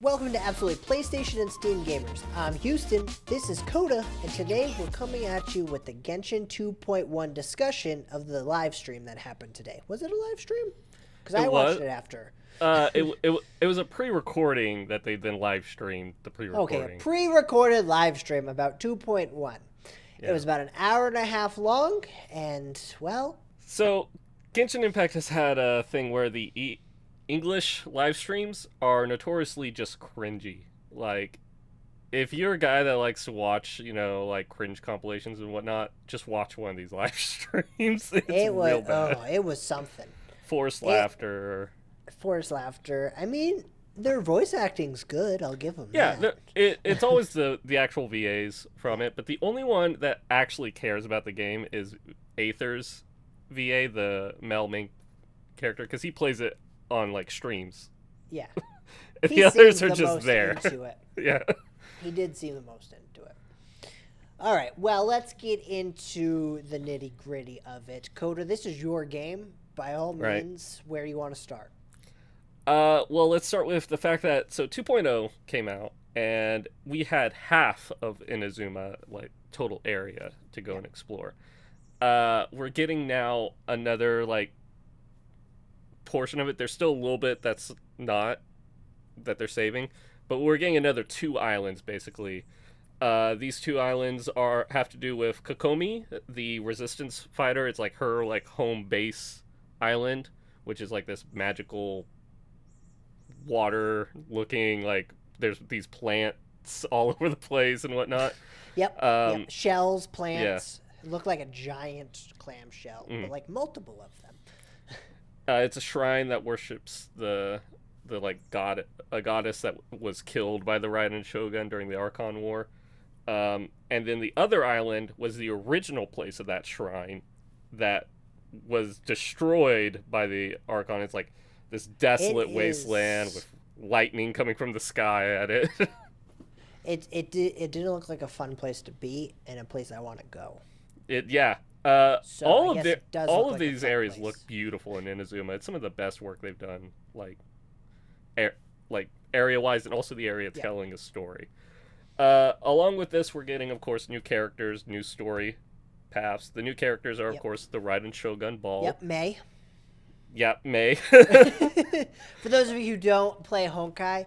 Welcome to Absolutely PlayStation and Steam Gamers. I'm Houston, this is Coda, and today we're coming at you with the Genshin 2.1 discussion of the live stream that happened today. Was it a live stream? Because I watched it after. It was a pre-recording that they then live streamed, the pre-recording. Okay, a pre-recorded live stream about 2.1. Yeah. It was about an hour and a half long, and, well... So, Genshin Impact has had a thing where the English live streams are notoriously just cringy. Like, if you're a guy that likes to watch, like cringe compilations and whatnot, just watch one of these live streams. It's real bad. Oh, it was something. Forced laughter. I mean, their voice acting's good. I'll give them that. Yeah, it's always the actual VAs from it, but the only one that actually cares about the game is Aether's VA, the male main character, because he plays it on like streams. Yeah. And the others are just there. Into it. Yeah. He did seem the most into it. All right, well, let's get into the nitty-gritty of it. Coda, this is your game. By all means, Where do you want to start? Well, let's start with the fact that 2.0 came out, and we had half of Inazuma, like, total area to go and explore. We're getting now another, like, portion of it. There's still a little bit that's not, that they're saving, but we're getting another 2 islands, basically. These 2 islands have to do with Kokomi, the resistance fighter. It's like her, like, home base island, which is like this magical water looking, like there's these plants all over the place and whatnot. Yep. Shells, plants. Yeah. Look like a giant clam shell, but like multiple of them. It's a shrine that worships the like a goddess that was killed by the Raiden Shogun during the Archon War. And then the other island was the original place of that shrine that was destroyed by the Archon. It's like this desolate wasteland with lightning coming from the sky at it. It didn't look like a fun place to be and a place I want to go. All of these areas look beautiful in Inazuma. It's some of the best work they've done, like area wise, and also the area telling a story. Along with this, we're getting, of course, new characters, new story paths. The new characters are, of course, the Raiden Shogun Ball. Yep, Mei. Yep, Mei. For those of you who don't play Honkai,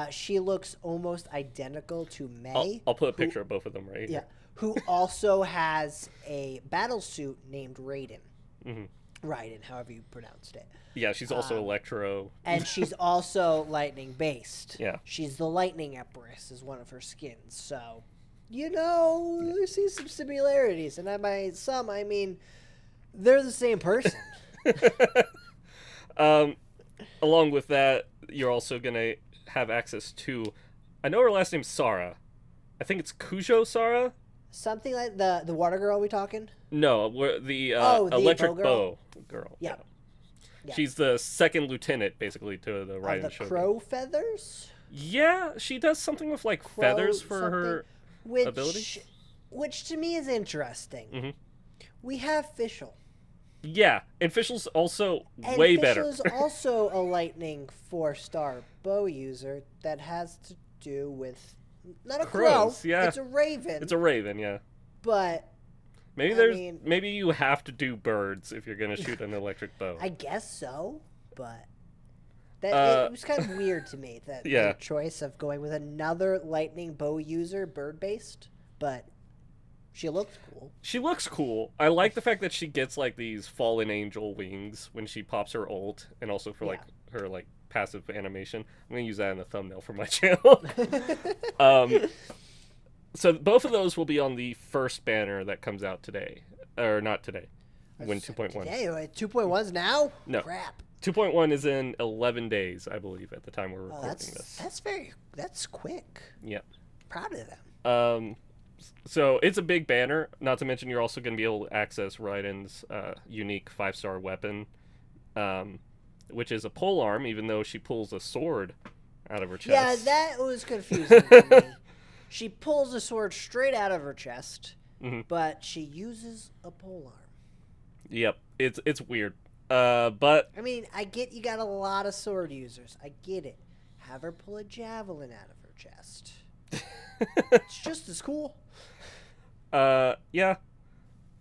she looks almost identical to Mei. I'll put a picture of both of them right here. Who also has a battle suit named Raiden. Mm-hmm. Raiden, however you pronounced it. Yeah, she's also Electro. And she's also lightning-based. Yeah. She's the Lightning Empress is one of her skins, so... I see some similarities, and I mean, they're the same person. Along with that, you're also going to have access to, I know her last name's Sara. I think it's Kujo Sara? Something like the water girl we talking? No, the electric bow girl. Yeah. She's the second lieutenant, basically, to the Raiden Shogun. Crow feathers? Yeah, she does something with, like, feathers for her... ability? Which to me is interesting. Mm-hmm. We have Fischl. Yeah, and Fischl's also way better. Fischl's also a lightning 4-star bow user that has to do with not a crow. Yeah. It's a raven. It's a raven, yeah. But maybe you have to do birds if you're gonna shoot an electric bow. I guess so, but it was kind of weird to me that the choice of going with another lightning bow user, bird-based, but she looks cool. She looks cool. I like the fact that she gets like these fallen angel wings when she pops her ult, and also for like her like passive animation. I'm gonna use that in the thumbnail for my channel. So both of those will be on the first banner that comes out today, or not today, when 2.1. Today, 2.1's now? No. Crap. 2.1 is in 11 days, I believe, at the time we're recording this. That's quick. Yeah. Proud of them. So it's a big banner. Not to mention you're also going to be able to access Raiden's unique 5-star weapon, which is a polearm, even though she pulls a sword out of her chest. Yeah, that was confusing to me. She pulls a sword straight out of her chest, but she uses a polearm. Yep, it's weird. But I mean, I get you got a lot of sword users. I get it. have her pull a javelin out of her chest. It's just as cool. Yeah.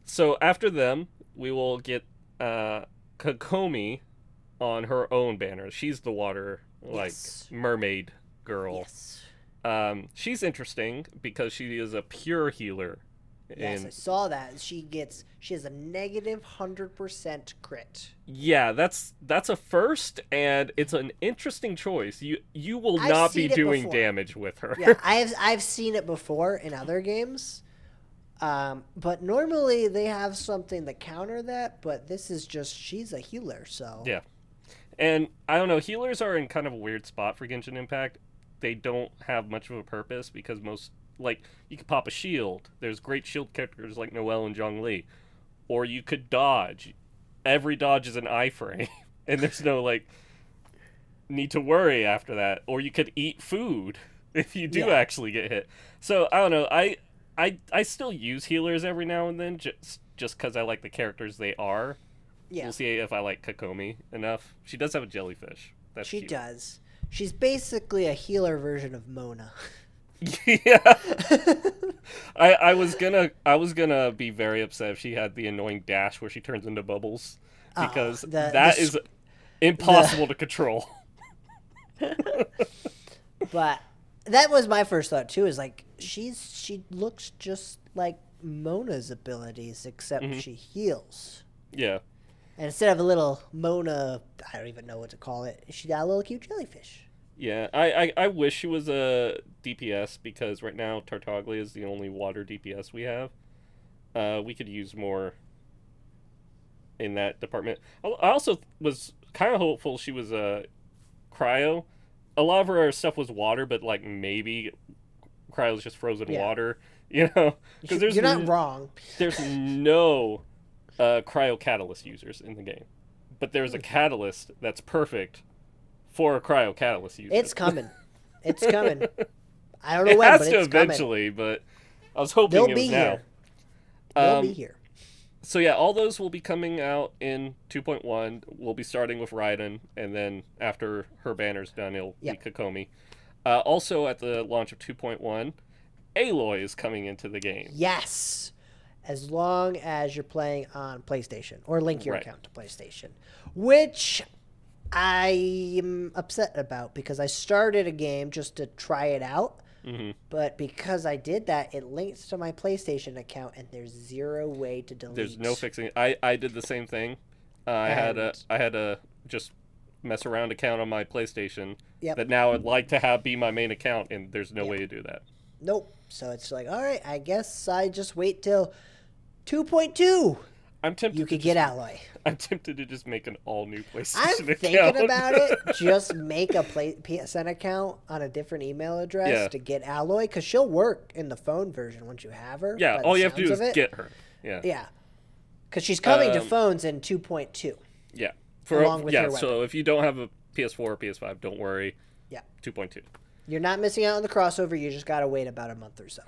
So after them, we will get Kokomi on her own banner. She's the water Yes. mermaid girl. Yes. She's interesting because she is a pure healer. Yes, I saw that. She has a negative 100% crit. Yeah, that's a first, and it's an interesting choice. You will I've not be seen it doing before. damage with her. Yeah, I've seen it before in other games. But normally they have something to counter that, but this is just she's a healer, so Yeah. And I don't know, healers are in kind of a weird spot for Genshin Impact. They don't have much of a purpose because most, like, you could pop a shield. There's great shield characters like Noelle and Zhongli. Or you could dodge. Every dodge is an iframe, and there's no, like, need to worry after that. Or you could eat food if you do actually get hit. So, I don't know, I still use healers every now and then just because I like the characters they are. yeah. We'll see if I like Kokomi enough. She does have a jellyfish. That's She cute. does. She's basically a healer version of Mona. Yeah. I was gonna be very upset if she had the annoying dash where she turns into bubbles because that is impossible to control. But that was my first thought too. Is like she looks just like Mona's abilities, except she heals. Yeah. And instead of a little Mona, I don't even know what to call it. She got a little cute jellyfish. Yeah, I wish she was a DPS because right now Tartaglia is the only water DPS we have. We could use more in that department. I also was kind of hopeful she was a cryo. A lot of her stuff was water, but like maybe cryo is just frozen water, you know? Because You're not wrong. There's no cryo catalyst users in the game, but there's a catalyst that's perfect for a cryo catalyst user. It's coming. It's coming. I don't know when, It has but to it's eventually, but I was hoping They'll it be was now. here. They'll be here. So yeah, all those will be coming out in 2.1. We'll be starting with Raiden, and then after her banner's done, it'll be Kokomi. Also at the launch of 2.1, Aloy is coming into the game. Yes. As long as you're playing on PlayStation or link your account to PlayStation, which I am upset about because I started a game just to try it out. But because I did that, it links to my PlayStation account, and there's zero way to delete. There's no fixing it. I did the same thing. I had a just mess around account on my PlayStation that now I'd like to have be my main account, and there's no way to do that. Nope. So it's like, all right, I guess I just wait till 2.2. I'm tempted. You could get Alloy. I'm tempted to just make an all-new PlayStation I'm account. thinking about it. Just make a PSN account on a different email address to get Alloy, because she'll work in the phone version once you have her. Yeah, all you have to do is get her. Yeah. Yeah. Because she's coming to phones in 2.2. Yeah. Along with her so if you don't have a PS4 or PS5, don't worry. Yeah. 2.2. You're not missing out on the crossover. You just got to wait about a month or so.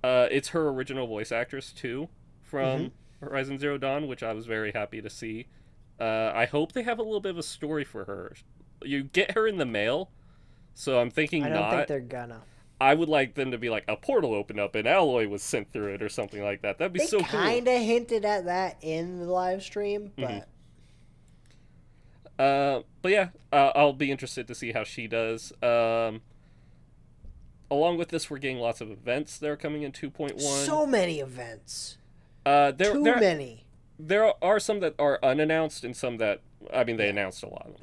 It's her original voice actress, too, from Horizon Zero Dawn, which I was very happy to see. I hope they have a little bit of a story for her. You get her in the mail, so I'm thinking I don't think they're gonna. I would like them to be like, a portal opened up and Alloy was sent through it or something like that. That'd be so cool. They kind of hinted at that in the live stream, but... But yeah, I'll be interested to see how she does. Along with this, we're getting lots of events that are coming in 2.1. So many events. Too many. There are some that are unannounced and some that, I mean, they announced a lot of them.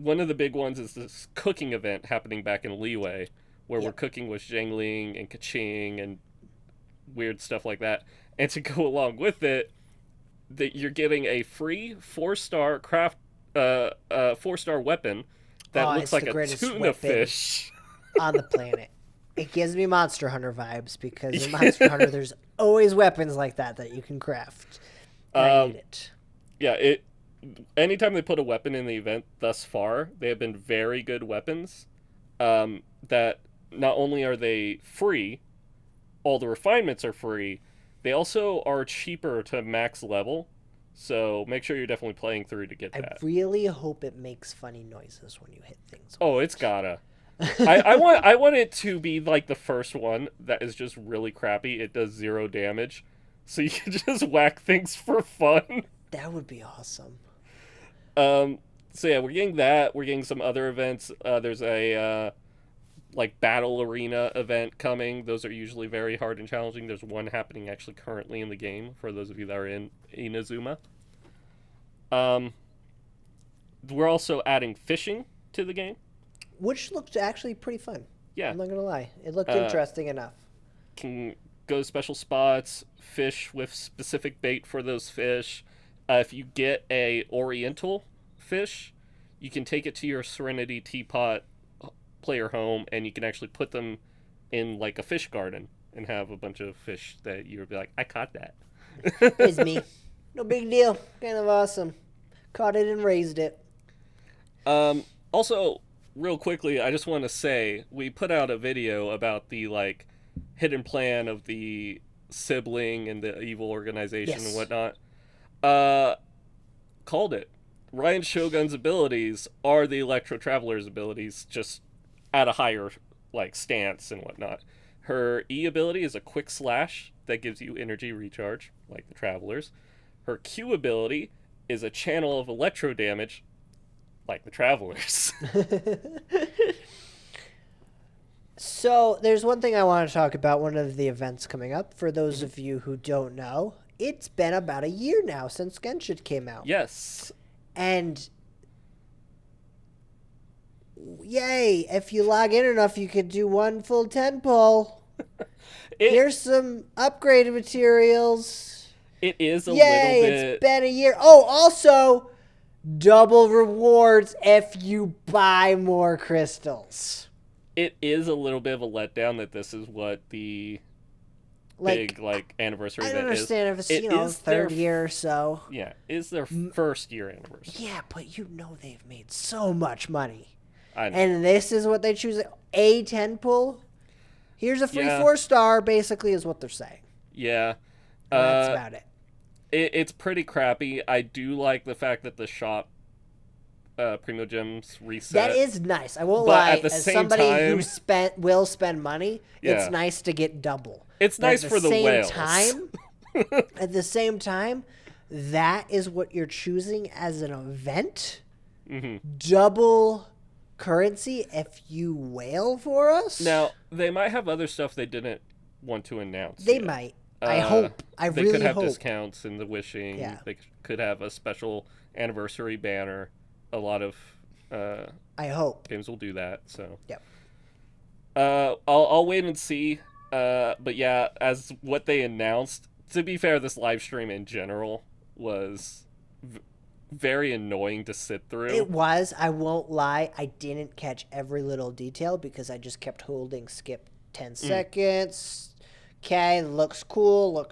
One of the big ones is this cooking event happening back in Liyue, where we're cooking with Zhengling and Kaching and weird stuff like that. And to go along with it, that you're getting a free 4-star craft, 4-star weapon that looks like a tuna fish on the planet. It gives me Monster Hunter vibes because in Monster Hunter there's always weapons like that you can craft. I need it. Yeah, anytime they put a weapon in the event thus far, they have been very good weapons. That not only are they free, all the refinements are free, they also are cheaper to max level. So make sure you're definitely playing through to get I that. really hope it makes funny noises when you hit things. Oh, it's gotta. I want it to be like the first one that is just really crappy. It does 0 damage, so you can just whack things for fun. That would be awesome. Um, so yeah, we're getting that. We're getting some other events. There's a like battle arena event coming. Those are usually very hard and challenging. There's one happening actually currently in the game for those of you that are in Inazuma. Um, we're also adding fishing to the game. Which looked actually pretty fun. Yeah, I'm not gonna lie. It looked Uh, interesting enough. can go to special spots, fish with specific bait for those fish. If you get a oriental fish, you can take it to your Serenity Teapot player home, and you can actually put them in like a fish garden and have a bunch of fish that you'll be like, I caught that. It's me. No big deal. Kind of awesome. Caught it and raised it. Also, real quickly, I just want to say we put out a video about the like hidden plan of the sibling and the evil organization and Yes. whatnot. Uh, Called it. Ryan Shogun's abilities are the Electro Traveler's abilities, just at a higher like stance and whatnot. Her E ability is a quick slash that gives you energy recharge, like the Travelers. Her Q ability is a channel of electro damage, like the Travelers. So there's one thing I want to talk about. One of the events coming up. For those of you who don't know, it's been about a year now since Genshin came out. Yes. And yay, if you log in enough, you could do one full 10 pull. Here's some upgraded materials. It is a Yay, little bit. it's been a year. Oh, also, double rewards if you buy more crystals. It is a little bit of a letdown that this is what the big like anniversary I event don't understand is. if it's, Is their third year or so. Yeah, is their first year anniversary. Yeah, but they've made so much money. I know. And this is what they choose. A 10 pull. Here's a free Yeah. 4-star, basically, is what they're saying. Yeah. And that's about it. It's pretty crappy. I do like the fact that the shop Primo Gems reset. That is nice. I won't But lie. at the As same somebody time- who will spend money, Yeah. it's nice to get double. It's But nice at for the same whales. Time, at the same time, that is what you're choosing as an event. Mm-hmm. Double currency if you whale for us. Now, they might have other stuff they didn't want to announce. They yet. might. I hope. I They really could have hope. discounts in the wishing. Yeah. They could have a special anniversary banner. A lot of I hope. games will do that. So Yep. I'll wait and see. But yeah, as what they announced. To be fair, this live stream in general was very annoying to sit through. It was. I won't lie. I didn't catch every little detail because I just kept holding skip 10 seconds. Okay, looks cool.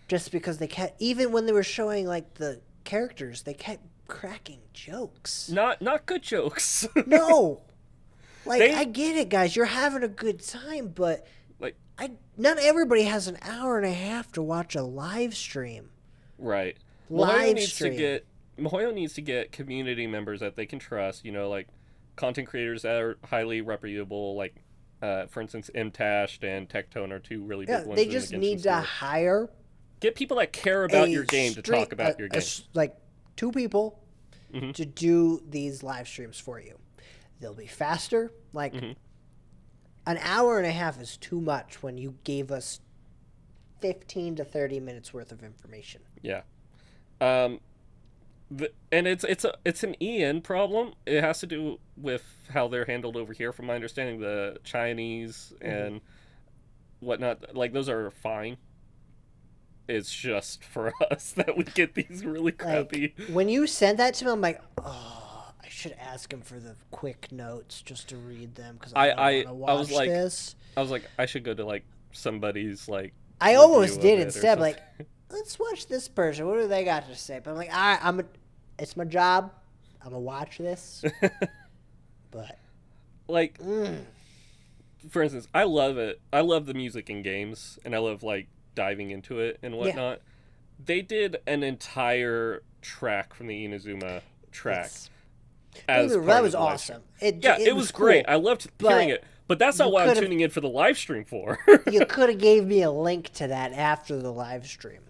Just because they kept, even when they were showing like the characters, they kept cracking jokes. Not good jokes. No. Like, They- I get it, guys. You're having a good time, but like not everybody has an hour and a half to watch a live stream. right. Live stream. Mihoyo needs to get community members that they can trust. Like content creators that are highly reputable. Like, for instance, Mtashed and Tectone are two really big Yeah, ones. they in just the Genshin need to sphere. hire Get people that care about your game to talk about your game. like 2 people Mm-hmm. to do these live streams for you. They'll be faster. Like Mm-hmm. an hour and a half is too much when you gave us 15 to 30 minutes worth of information. Yeah. And it's an EN problem. It has to do with how they're handled over here, from my understanding. The Chinese and whatnot, like those are fine. It's just for us that we get these really crappy. Like, when you sent that to me, I'm like, oh, I should ask him for the quick notes just to read them because I want to watch I was like, this. I was like, I should go to like somebody's like. I almost review of did it or instead. Like, something. let's watch this person. What do they got to say? But I'm like, all right, it's my job. I'm gonna watch this. But Like, for instance, I love it. I love the music in games, and I love like diving into it and whatnot. they did an entire track from the Inazuma track Yes. as That part of was the live stream. awesome. Yeah, It it was was great. cool, I loved hearing but it, but that's not you what I'm could have tuning in for the live stream for. you could have gave me a link to that after the live stream.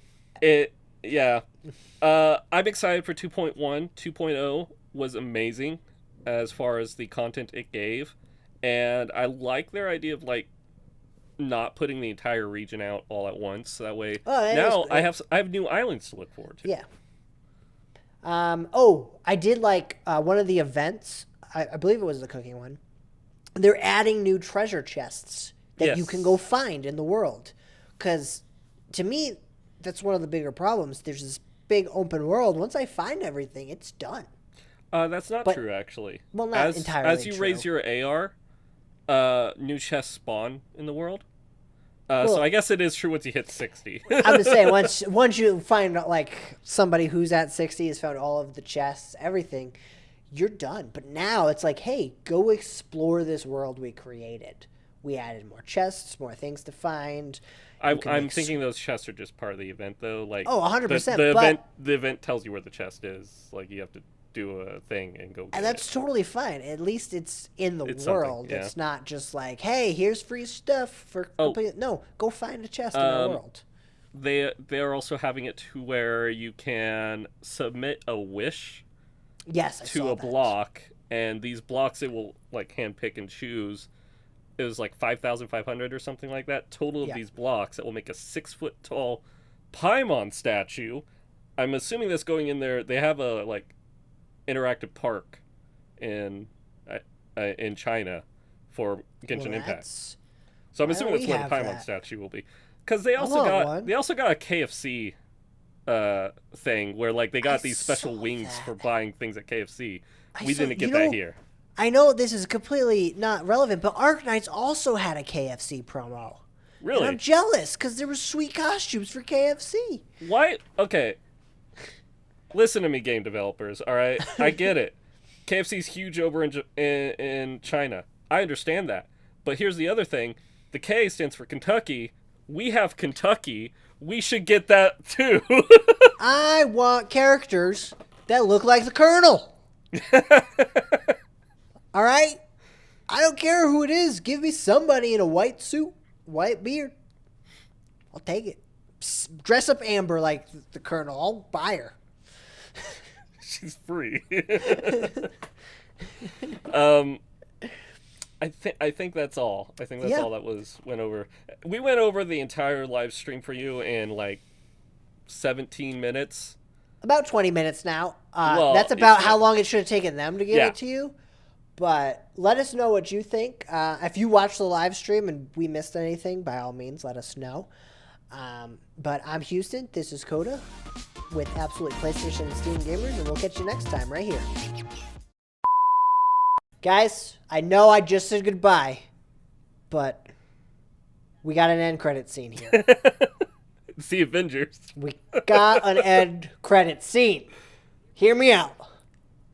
It, yeah. I'm excited for 2.1. 2.0 was amazing as far as the content it gave, and I like their idea of like not putting the entire region out all at once. So that way, Oh, that is now great. I have new islands to look forward to. Yeah. I did like one of the events. I believe it was the cooking one. They're adding new treasure chests that you Yes. can go find in the world. Because to me, that's one of the bigger problems. There's this big open world. Once I find everything, it's done. That's not But- true, actually. well, not as entirely you true. raise your AR, new chests spawn in the world. Well- So I guess it is true once you hit 60. I'm just saying, once you find like somebody who's at 60 has found all of the chests, everything, you're done. But now it's like, hey, go explore this world we created. We added more chests, more things to find. You can I'm make thinking those chests are just part of the event, though. Like, Oh, 100%, The but- event tells you where the chest is. Like, you have to do a thing and go. Get And that's it. totally fine. At least it's in the It's something, world. yeah. It's not just like, hey, here's free stuff for complete. No, go find a chest in our world. They are also having it to where you can submit a wish Yes, I to saw a that. block, and these blocks it will like handpick and choose. It was like 5,500 or something like that. Total of Yeah. these blocks that will make a 6 foot tall Paimon statue. I'm assuming that's going in there. They have a like interactive park in China for Genshin Well, Impact. that's- So I'm why assuming don't that's we where the have Paimon that? statue will be. Because they also want got one. a KFC thing where like they got these special saw wings that. for buying things at KFC. I We saw- didn't get you that know, here. I know this is completely not relevant, but Arknights also had a KFC promo. And Really? I'm jealous because there were sweet costumes for KFC. Why? Okay. Listen to me, game developers. All right, I get it. KFC's huge over in China. I understand that. But here's the other thing: the K stands for Kentucky. We have Kentucky. We should get that too. I want characters that look like the Colonel. All right? I don't care who it is. Give me somebody in a white suit, white beard. I'll take it. Dress up Amber like the Colonel. I'll buy her. She's free. I think that's all. I think that's Yeah. all that went over. We went over the entire live stream for you in like 17 minutes. About 20 minutes now. Well, That's about it's- how long it should have taken them to get Yeah. it to you. But let us know what you think. If you watched the live stream and we missed anything, by all means, let us know. But I'm Houston. This is Coda with Absolute PlayStation and Steam Gamers, and we'll catch you next time right here. Guys, I know I just said goodbye, but we got an end credit scene here. It's the Avengers. We got an end credit scene. Hear me out.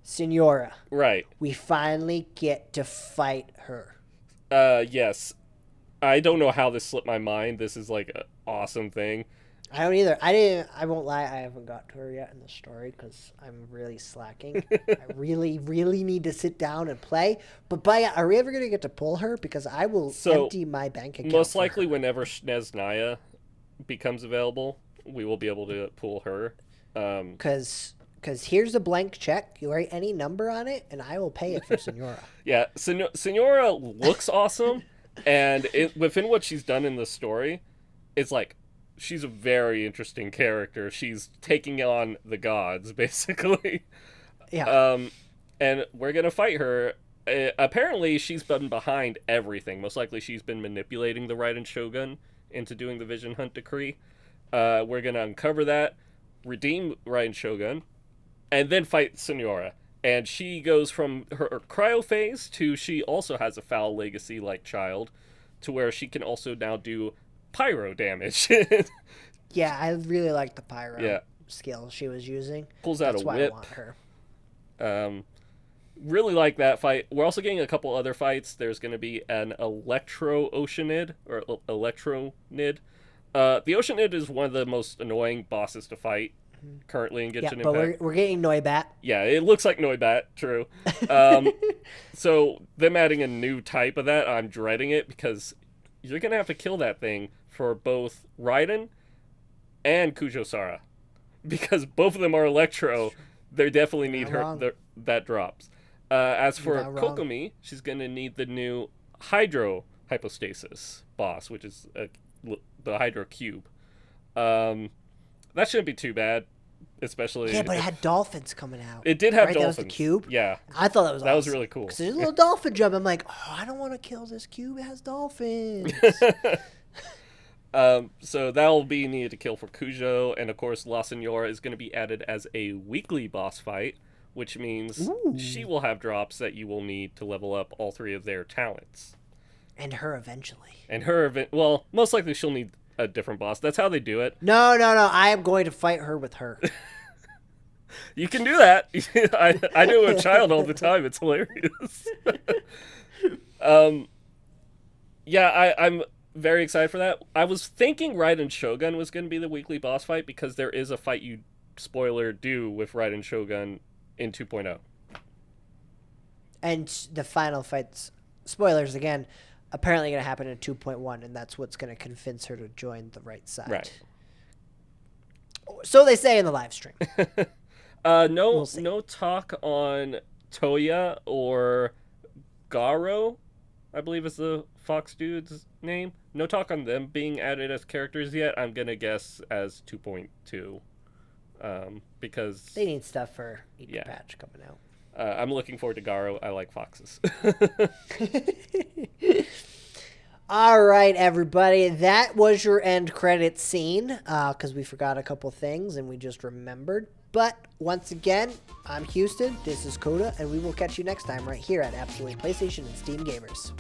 Senora, Right. we finally get to fight her. Yes. I don't know how this slipped my mind. This is like an awesome thing. I don't either. I won't lie. I haven't got to her yet in the story because I'm really slacking. I really, really need to sit down and play. But are we ever going to get to pull her? Because I will So, empty my bank account. Most for likely, her. whenever Sneznaya becomes available, we will be able to pull her. Because here's a blank check. You write any number on it, and I will pay it for Senora. Yeah, Senora looks awesome, and within what she's done in the story, it's like she's a very interesting character. She's taking on the gods, basically. Yeah. And we're gonna fight her. Apparently, she's been behind everything. Most likely, she's been manipulating the Raiden Shogun into doing the Vision Hunt decree. We're gonna uncover that, redeem Raiden Shogun, and then fight Senora. And she goes from her cryo phase to she also has a foul legacy like child, to where she can also now do pyro damage. Yeah, I really like the pyro Yeah. skill she was using. Pulls out That's a why whip. I want her. Really like that fight. We're also getting a couple other fights. There's going to be an Electro Oceanid or Electronid The Oceanid is one of the most annoying bosses to fight currently in Yeah, Genshin but Impact. we're getting Noibat. Yeah, it looks like Noibat, true. So them adding a new type of that, I'm dreading it because you're gonna have to kill that thing for both Raiden and Kujo-Sara, because both of them are Electro. They definitely need that drops. As for Kokomi, she's gonna need the new Hydro Hypostasis boss, which is the Hydro Cube. That shouldn't be too bad. Especially but it had dolphins coming out. It did have dolphins. That was the cube. Yeah, I thought that was awesome. That was really cool. Because there's a little dolphin jump. I'm like, oh, I don't want to kill this cube. It has dolphins. So that'll be needed to kill for Cujo, and of course La Senora is going to be added as a weekly boss fight, which means she will have drops that you will need to level up all three of their talents. And her eventually. Well, most likely she'll need a different boss. That's how they do it. No. I am going to fight her with her. You can do that. I do it with Child all the time. It's hilarious. Yeah, I'm very excited for that. I was thinking Raiden Shogun was going to be the weekly boss fight because there is a fight you, spoiler, do with Raiden Shogun in 2.0. And the final fights, spoilers again, apparently going to happen in 2.1, and that's what's going to convince her to join the right side. Right. So they say in the live stream. No talk on Toya or Garo, I believe is the Fox dude's name. No talk on them being added as characters yet. I'm going to guess as 2.2. Because they need stuff for each patch coming out. I'm looking forward to Garo. I like foxes. All right, everybody. That was your end credit scene because we forgot a couple things and we just remembered. But once again, I'm Houston. This is Coda, and we will catch you next time right here at Absolutely PlayStation and Steam Gamers.